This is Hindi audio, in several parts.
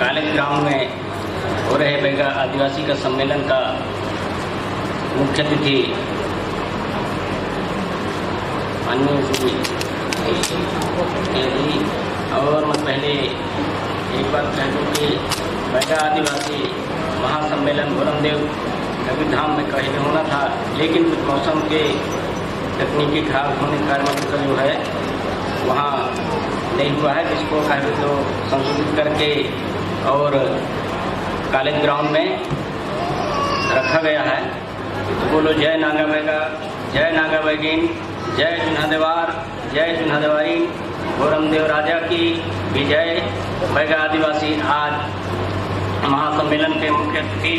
कालेज ग्राउंड में हो रहे बैगा आदिवासी का सम्मेलन का मुख्य अतिथि माननीय श्री जी। और मैं पहले एक बात कह दूँ कि बैगा आदिवासी महासम्मेलन गोरमदेव कबीरधाम में पहले होना था, लेकिन कुछ मौसम के तकनीकी खराब होने के कारण जो है वहाँ नहीं हुआ है, जिसको कहे तो संशोधित करके और कॉलेज ग्राउंड में रखा गया है। तो बोलो जय नागा बैगा, जय नागा बैगिन, जय जुन्हादेवार, जय जुन्हादेवारीन, गोरमदेव राजा की विजय। बैगा आदिवासी आज महासम्मेलन के मुख्य अतिथि,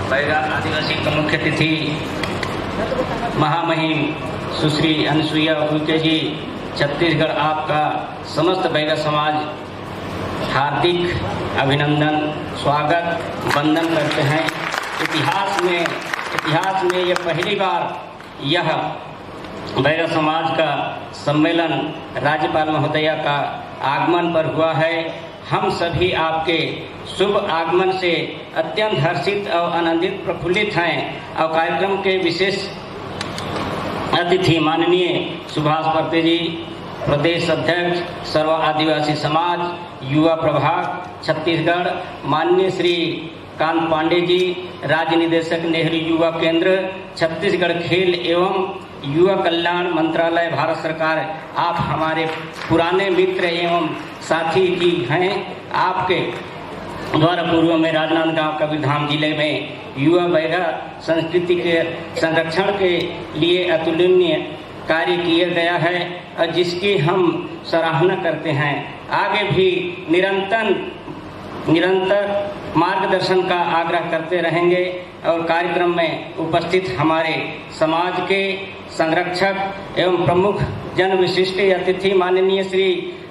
बैगा आदिवासी का मुख्य अतिथि महामहिम सुश्री अनुसुईया उइके जी, छत्तीसगढ़ आपका समस्त बैगा समाज हार्दिक अभिनंदन, स्वागत, वंदन करते हैं। इतिहास में यह पहली बार यह बैगा समाज का सम्मेलन राज्यपाल महोदया का आगमन पर हुआ है। हम सभी आपके शुभ आगमन से अत्यंत हर्षित और आनंदित प्रफुल्लित हैं और कार्यक्रम के विशेष अतिथि माननीय सुभाष पर्ते जी, प्रदेश अध्यक्ष सर्व आदिवासी समाज युवा प्रभाग छत्तीसगढ़, माननीय श्री कांत पांडे जी, राज्य निदेशक नेहरू युवा केंद्र छत्तीसगढ़, खेल एवं युवा कल्याण मंत्रालय भारत सरकार, आप हमारे पुराने मित्र एवं साथी जी हैं। आपके द्वारा पूर्व में राजनांदगांव कबीरधाम जिले में युवा बैगा संस्कृति के संरक्षण के लिए अतुलनीय कार्य किया गया है और जिसकी हम सराहना करते हैं। आगे भी निरंतर मार्गदर्शन का आग्रह करते रहेंगे और कार्यक्रम में उपस्थित हमारे समाज के संरक्षक एवं प्रमुख जन विशिष्ट अतिथि माननीय श्री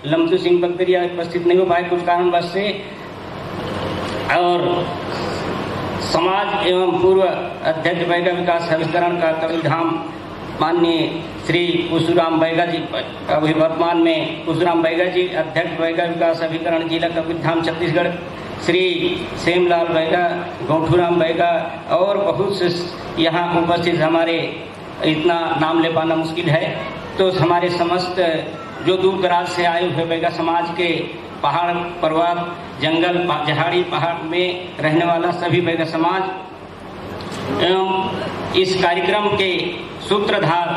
लमजू सिंह बगदरिया उपस्थित नहीं हो पाए कुछ कारणवश से, और समाज एवं पूर्व अध्यक्ष बैगा विकास अभिकरण का कबीरधाम माननीय श्री कुशुराम बैगा जी, अभी वर्तमान में कुशुराम बैगा जी अध्यक्ष बैगा विकास अभिकरण जिला कबीरधाम छत्तीसगढ़, श्री सेमलाल बैगा, गौठूराम बैगा और बहुत से यहाँ उपस्थित, हमारे इतना नाम ले पाना मुश्किल है। तो हमारे समस्त जो दूर दराज से आए हुए बैगा समाज के पहाड़ पर्वत जंगल पहाड़ी पहाड़ में रहने वाला सभी बैगा समाज एवं इस कार्यक्रम के सूत्रधार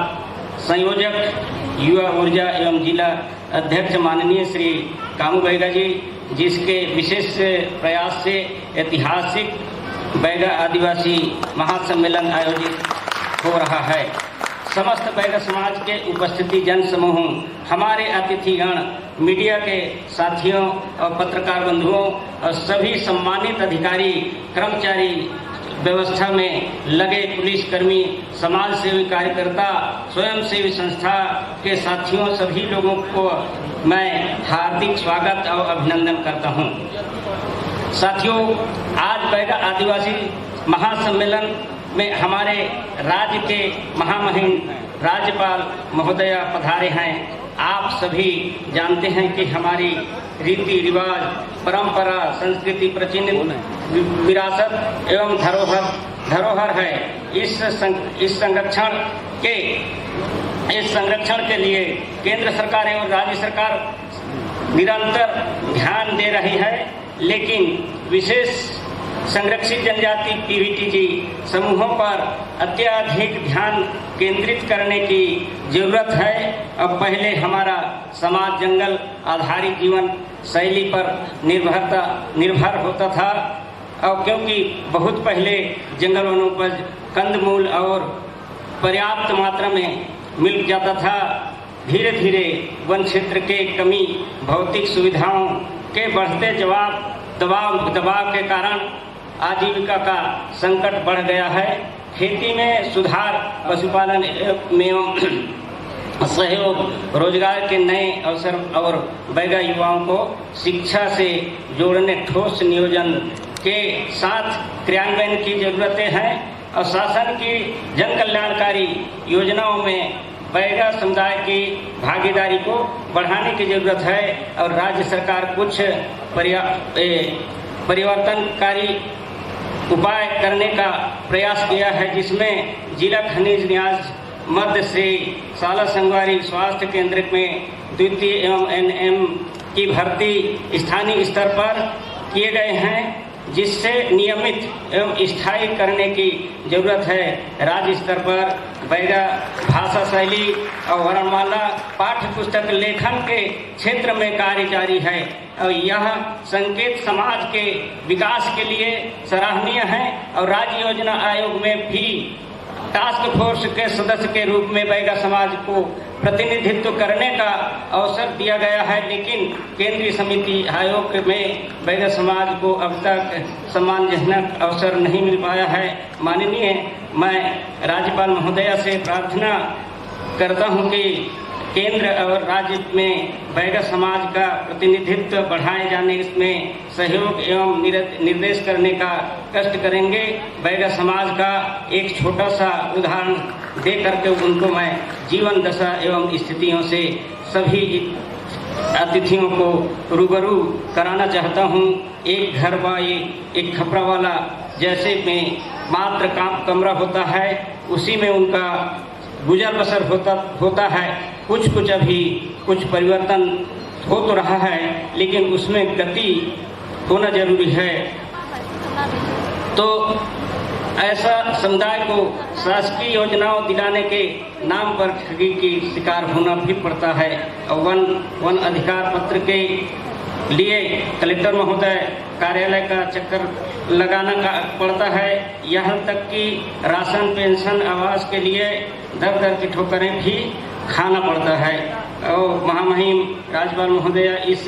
संयोजक युवा ऊर्जा एवं जिला अध्यक्ष माननीय श्री कामू बैगा जी, जिसके विशेष प्रयास से ऐतिहासिक बैगा आदिवासी महासम्मेलन आयोजित हो रहा है। समस्त बैगा समाज के उपस्थिति जन समूह, हमारे अतिथिगण, मीडिया के साथियों और पत्रकार बंधुओं और सभी सम्मानित अधिकारी कर्मचारी, व्यवस्था में लगे पुलिसकर्मी, समाज सेवी कार्यकर्ता, स्वयंसेवी संस्था के साथियों, सभी लोगों को मैं हार्दिक स्वागत और अभिनंदन करता हूं। साथियों, आज बैगा आदिवासी महासम्मेलन में हमारे राज्य के महामहिम राज्यपाल महोदया पधारे हैं। आप सभी जानते हैं कि हमारी रीति रिवाज, परंपरा, संस्कृति, प्राचीन विरासत एवं धरोहर है। इस संरक्षण के लिए केंद्र सरकार एवं राज्य सरकार निरंतर ध्यान दे रही है, लेकिन विशेष संरक्षित जनजाति पीवीटीजी समूहों पर अत्यधिक ध्यान केंद्रित करने की जरूरत है। अब पहले हमारा समाज जंगल आधारित जीवन शैली पर निर्भर होता था, और क्योंकि बहुत पहले जंगल वनोपज कंदमूल और पर्याप्त मात्रा में मिल जाता था, धीरे धीरे वन क्षेत्र के कमी, भौतिक सुविधाओं के बढ़ते दबाव के कारण आजीविका का संकट बढ़ गया है। खेती में सुधार, पशुपालन में सहयोग, रोजगार के नए अवसर और बैगा युवाओं को शिक्षा से जोड़ने ठोस नियोजन के साथ क्रियान्वयन की जरूरतें हैं और शासन की जन कल्याणकारी योजनाओं में बैगा समुदाय की भागीदारी को बढ़ाने की जरूरत है और राज्य सरकार कुछ परिवर्तनकारी उपाय करने का प्रयास किया है, जिसमें जिला खनिज न्यास मध्य से साला संगवारी स्वास्थ्य केंद्र में द्वितीय एवं एनएम की भर्ती स्थानीय स्तर पर किए गए हैं, जिससे नियमित एवं स्थायी करने की जरूरत है। राज्य स्तर पर बैगा भाषा शैली और वर्णमाला पाठ्य पुस्तक लेखन के क्षेत्र में कार्य जारी है और यह संकेत समाज के विकास के लिए सराहनीय है और राज्य योजना आयोग में भी टास्क फोर्स के सदस्य के रूप में बैगा समाज को प्रतिनिधित्व करने का अवसर दिया गया है, लेकिन केंद्रीय समिति आयोग में बैगा समाज को अब तक सम्मानजनक अवसर नहीं मिल पाया है। माननीय, मैं राज्यपाल महोदया से प्रार्थना करता हूं कि केंद्र और राज्य में बैगा समाज का प्रतिनिधित्व बढ़ाए जाने में सहयोग एवं निर्देश करने का कष्ट करेंगे। बैगा समाज का एक छोटा सा उदाहरण दे करके उनको मैं जीवन दशा एवं स्थितियों से सभी अतिथियों को रूबरू कराना चाहता हूं। एक घर व एक खपरा वाला जैसे में मात्र कमरा होता है, उसी में उनका गुजर बसर होता है। कुछ अभी कुछ परिवर्तन हो तो रहा है, लेकिन उसमें गति होना जरूरी है। तो ऐसा समुदाय को शासकीय योजनाओं दिलाने के नाम पर ठगी की शिकार होना भी पड़ता है और वन अधिकार पत्र के लिए कलेक्टर महोदय कार्यालय का चक्कर लगाना पड़ता है। यहाँ तक कि राशन, पेंशन, आवास के लिए दर की ठोकरें भी खाना पड़ता है। और महामहिम राज्यपाल महोदया, इस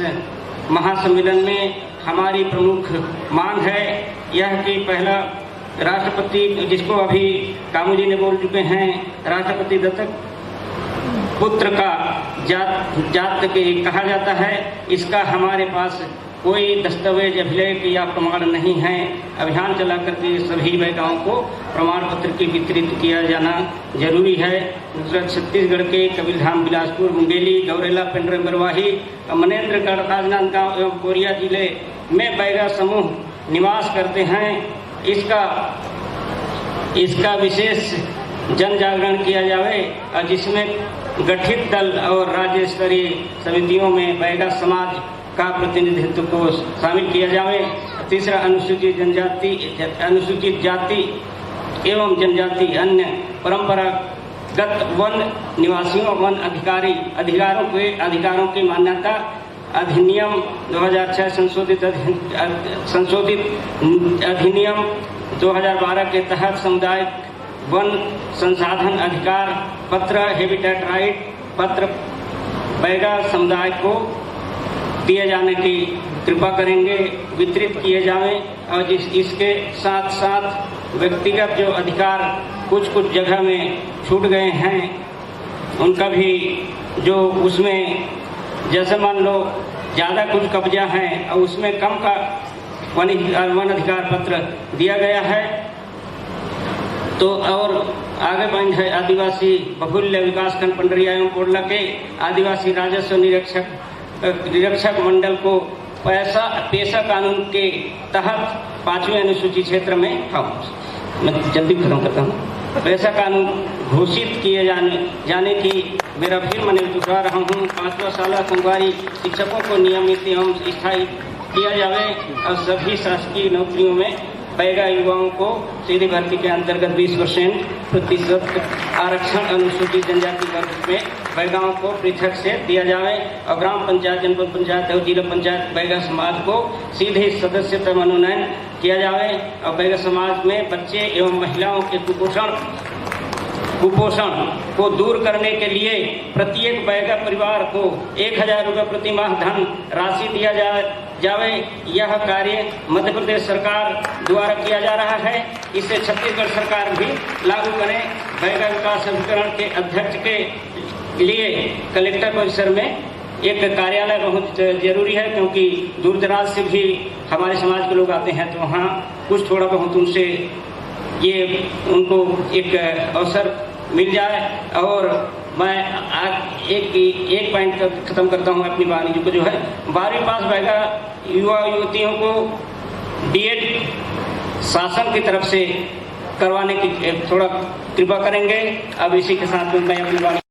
महासम्मेलन में हमारी प्रमुख मांग है यह कि पहला राष्ट्रपति, जिसको अभी कामू जी ने बोल चुके हैं, राष्ट्रपति दत्तक पुत्र का जात के कहा जाता है, इसका हमारे पास कोई दस्तावेज, अभिलेख या प्रमाण नहीं है। अभियान चला करके सभी बैगाओं को प्रमाण पत्र की वितरित किया जाना जरूरी है। दूसरा, छत्तीसगढ़ के कबीरधाम, बिलासपुर, मुंगेली, गौरेला, पेंड्रा, बरवाही, मनेन्द्रगढ़, राजनांदगांव एवं कोरिया जिले में बैगा समूह निवास करते हैं। इसका विशेष जन जागरण किया जावे और जिसमें गठित दल और राज्य स्तरीय समितियों में बैगा समाज का प्रतिनिधित्व को शामिल किया जावे। तीसरा, अनुसूचित जाति एवं जनजाति अन्य परंपरागत वन निवासियों वन अधिकारों की मान्यता अधिनियम 2006 संशोधित अधिनियम 2012 के तहत सामुदायिक वन संसाधन अधिकार पत्र, हैबिटेट राइट पत्र बैगा समुदाय को दिए जाने की कृपा करेंगे, वितरित किए जाएं। और इसके साथ साथ व्यक्तिगत जो अधिकार कुछ जगह में छूट गए हैं, उनका भी जो उसमें जैसे मान लो ज़्यादा कुछ कब्जा है और उसमें कम का वन अधिकार पत्र दिया गया है। तो और आगे बंद है आदिवासी बहुल्य विकासखंड पंडरिया एवं कोडला के आदिवासी राजस्व निरीक्षक मंडल को पेशा कानून के तहत 5वें अनुसूची क्षेत्र में मैं जल्दी खत्म करता हूँ। पेशा कानून घोषित किए जाने की मेरा फिर मैं दोहरा रहा हूँ। 5वां साला संगवारी शिक्षकों को नियमित एवं स्थायी किया जावे और सभी शासकीय नौकरियों में बैगा युवाओं को सीधी भर्ती के अंतर्गत 20% आरक्षण अनुसूचित जनजाति वर्ग में बैगाओं को पृथक से दिया जाए और ग्राम पंचायत, जनपद पंचायत और जिला पंचायत बैगा समाज को सीधे सदस्यता मनोनयन किया जाए और बैगा समाज में बच्चे एवं महिलाओं के कुपोषण को दूर करने के लिए प्रत्येक बैगा परिवार को 1000 रुपये प्रति माह धन राशि दिया जावे। यह कार्य मध्य प्रदेश सरकार द्वारा किया जा रहा है, इसे छत्तीसगढ़ सरकार भी लागू करें। बैगा विकास अभिकरण के अध्यक्ष के लिए कलेक्टर परिसर में एक कार्यालय बहुत जरूरी है, क्योंकि दूर दराज से भी हमारे समाज के लोग आते हैं, तो वहाँ कुछ थोड़ा बहुत उनसे ये उनको एक अवसर मिल जाए और मैं आज एक पॉइंट खत्म करता हूँ अपनी वाणी को, जो है 12वीं पास बैगा युवा युवतियों को बीएड शासन की तरफ से करवाने की थोड़ा कृपा करेंगे। अब इसी के साथ में मैं अपनी वाणी